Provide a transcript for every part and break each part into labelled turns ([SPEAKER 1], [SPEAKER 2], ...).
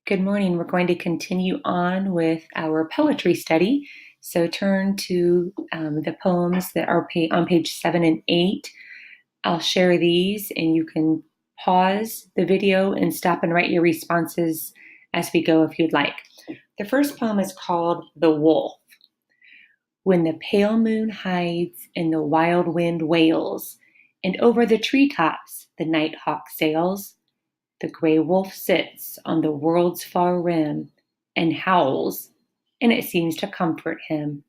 [SPEAKER 1] Good morning. We're going to continue on with our poetry study. So turn to the poems that are on page 7 and 8. I'll share these and you can pause the video and stop and write your responses as we go if you'd like. The first poem is called The Wolf. When the pale moon hides and the wild wind wails, and over the treetops the night hawk sails, the gray wolf sits on the world's far rim and howls, and it seems to comfort him.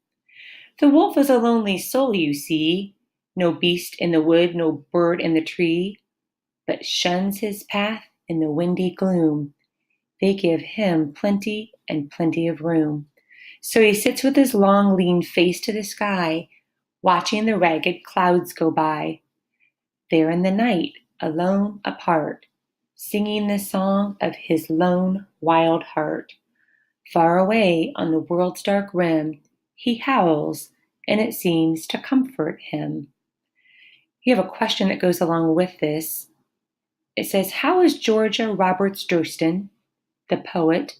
[SPEAKER 1] The wolf is a lonely soul, you see, no beast in the wood, no bird in the tree, but shuns his path in the windy gloom. They give him plenty and plenty of room. So he sits with his long, lean face to the sky, watching the ragged clouds go by. There in the night, alone, apart, singing the song of his lone, wild heart. Far away on the world's dark rim, he howls, and it seems to comfort him. You have a question that goes along with this. It says, how is Georgia Roberts Durston, the poet,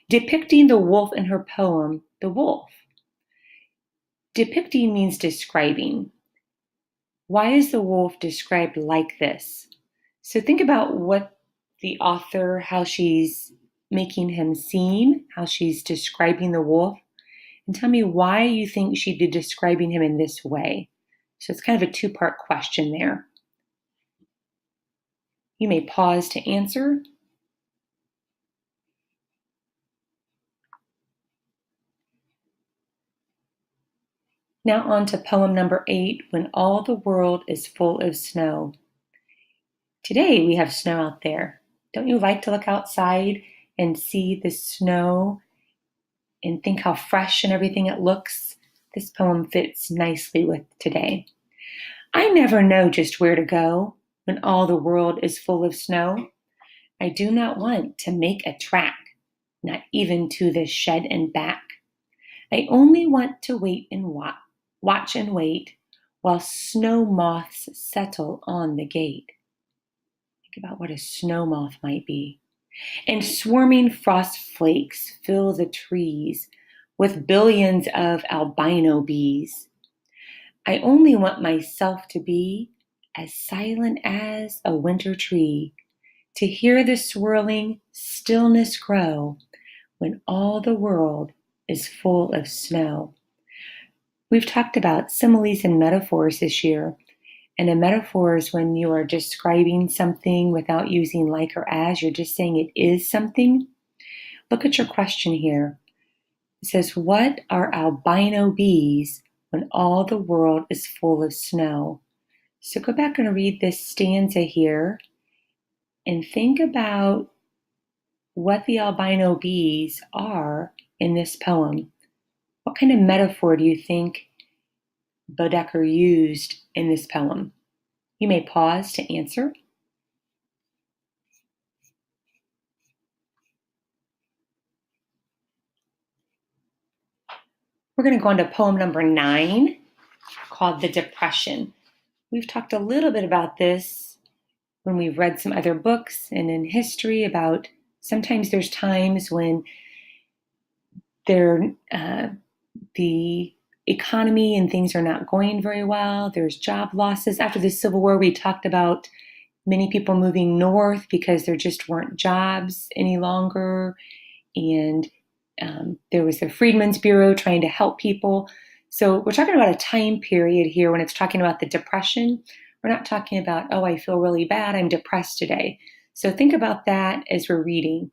[SPEAKER 1] depicting the wolf in her poem, The Wolf? Depicting means describing. Why is the wolf described like this? So think about what the author, how she's making him seem, how she's describing the wolf, and tell me why you think she'd be describing him in this way. So it's kind of a two-part question there. You may pause to answer. Now on to poem number 8, When All the World is Full of Snow. Today we have snow out there. Don't you like to look outside and see the snow and think how fresh and everything it looks? This poem fits nicely with today. I never know just where to go when all the world is full of snow. I do not want to make a track, not even to the shed and back. I only want to wait and watch and wait while snow moths settle on the gate. Think about what a snow moth might be. And swarming frost flakes fill the trees with billions of albino bees. I only want myself to be as silent as a winter tree, to hear the swirling stillness grow when all the world is full of snow. We've talked about similes and metaphors this year, and a metaphor is when you are describing something without using like or as, you're just saying it is something. Look at your question here. It says, what are albino bees when all the world is full of snow? So go back and read this stanza here and think about what the albino bees are in this poem. What kind of metaphor do you think Bodecker used in this poem? You may pause to answer. We're going to go on to poem number 9, called The Depression. We've talked a little bit about this when we've read some other books and in history about sometimes there's times when the economy and things are not going very well. There's job losses. After the Civil War, we talked about many people moving north because there just weren't jobs any longer. And there was the Freedmen's Bureau trying to help people. So we're talking about a time period here when it's talking about the Depression. We're not talking about, oh, I feel really bad, I'm depressed today. So think about that as we're reading.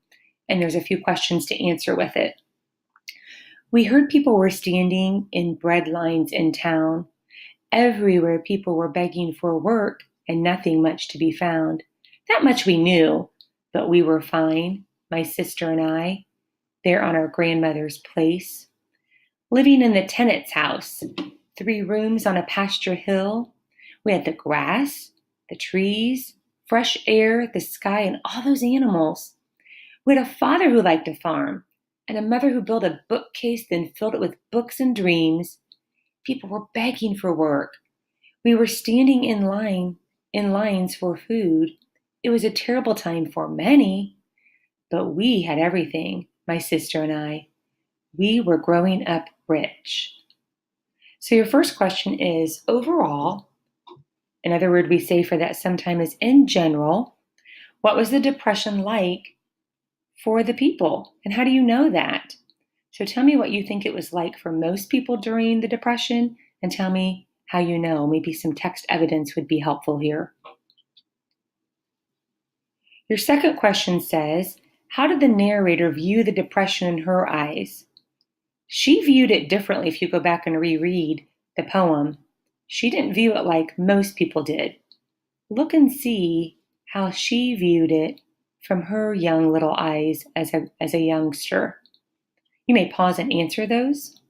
[SPEAKER 1] And there's a few questions to answer with it. We heard people were standing in bread lines in town. Everywhere people were begging for work and nothing much to be found. That much we knew, but we were fine, my sister and I, there on our grandmother's place. Living in the tenant's house, 3 rooms on a pasture hill. We had the grass, the trees, fresh air, the sky, and all those animals. We had a father who liked to farm, and a mother who built a bookcase, then filled it with books and dreams. People were begging for work. We were standing in lines for food. It was a terrible time for many, but we had everything, my sister and I. We were growing up rich. So your first question is overall, another word we say for that sometime is in general, what was the Depression like for the people? And how do you know that? So tell me what you think it was like for most people during the Depression, and tell me how you know. Maybe some text evidence would be helpful here. Your second question says, how did the narrator view the Depression in her eyes? She viewed it differently if you go back and reread the poem. She didn't view it like most people did. Look and see how she viewed it from her young little eyes as a youngster. You may pause and answer those.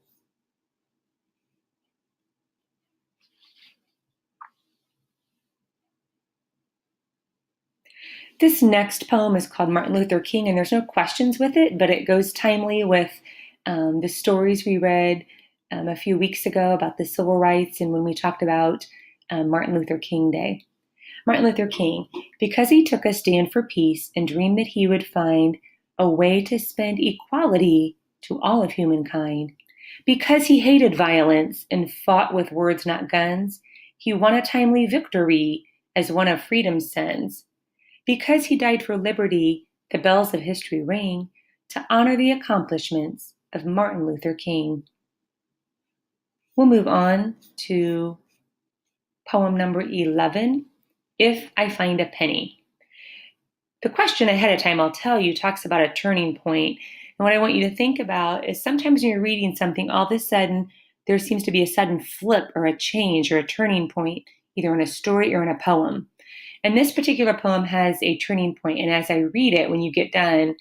[SPEAKER 1] This next poem is called Martin Luther King, and there's no questions with it, but it goes timely with the stories we read a few weeks ago about the civil rights and when we talked about Martin Luther King Day. Martin Luther King, because he took a stand for peace and dreamed that he would find a way to spend equality to all of humankind. Because he hated violence and fought with words, not guns, he won a timely victory as one of freedom's sons. Because he died for liberty, the bells of history ring to honor the accomplishments of Martin Luther King. We'll move on to poem number 11, If I Find a Penny. The question ahead of time, I'll tell you, talks about a turning point. And what I want you to think about is sometimes when you're reading something, all of a sudden, there seems to be a sudden flip or a change or a turning point, either in a story or in a poem. And this particular poem has a turning point. And as I read it, when you get done,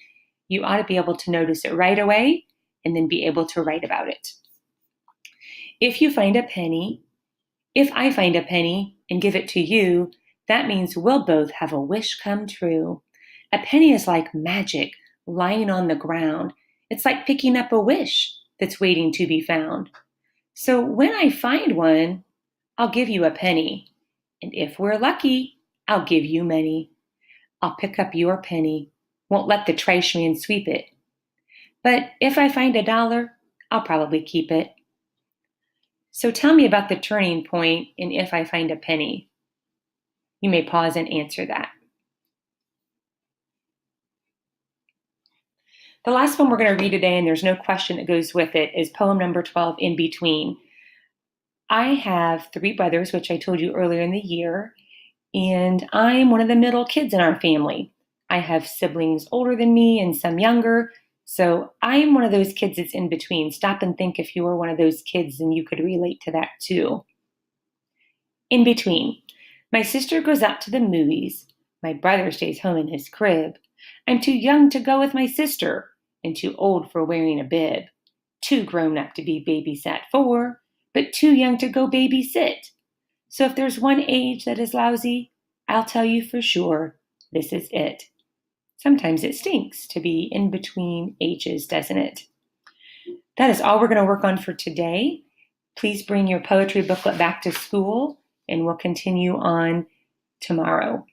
[SPEAKER 1] you ought to be able to notice it right away and then be able to write about it. If you find a penny, if I find a penny and give it to you, that means we'll both have a wish come true. A penny is like magic lying on the ground. It's like picking up a wish that's waiting to be found. So when I find one, I'll give you a penny. And if we're lucky, I'll give you many. I'll pick up your penny, won't let the trash man sweep it. But if I find $1, I'll probably keep it. So tell me about the turning point in If I Find a Penny. You may pause and answer that. The last one we're going to read today, and there's no question that goes with it, is poem number 12, In Between. I have 3 brothers, which I told you earlier in the year, and I'm one of the middle kids in our family. I have siblings older than me and some younger, so I'm one of those kids that's in between. Stop and think if you were one of those kids and you could relate to that too. In between. My sister goes out to the movies. My brother stays home in his crib. I'm too young to go with my sister and too old for wearing a bib. Too grown up to be babysat for, but too young to go babysit. So if there's one age that is lousy, I'll tell you for sure, this is it. Sometimes it stinks to be in between ages, doesn't it? That is all we're going to work on for today. Please bring your poetry booklet back to school, and we'll continue on tomorrow.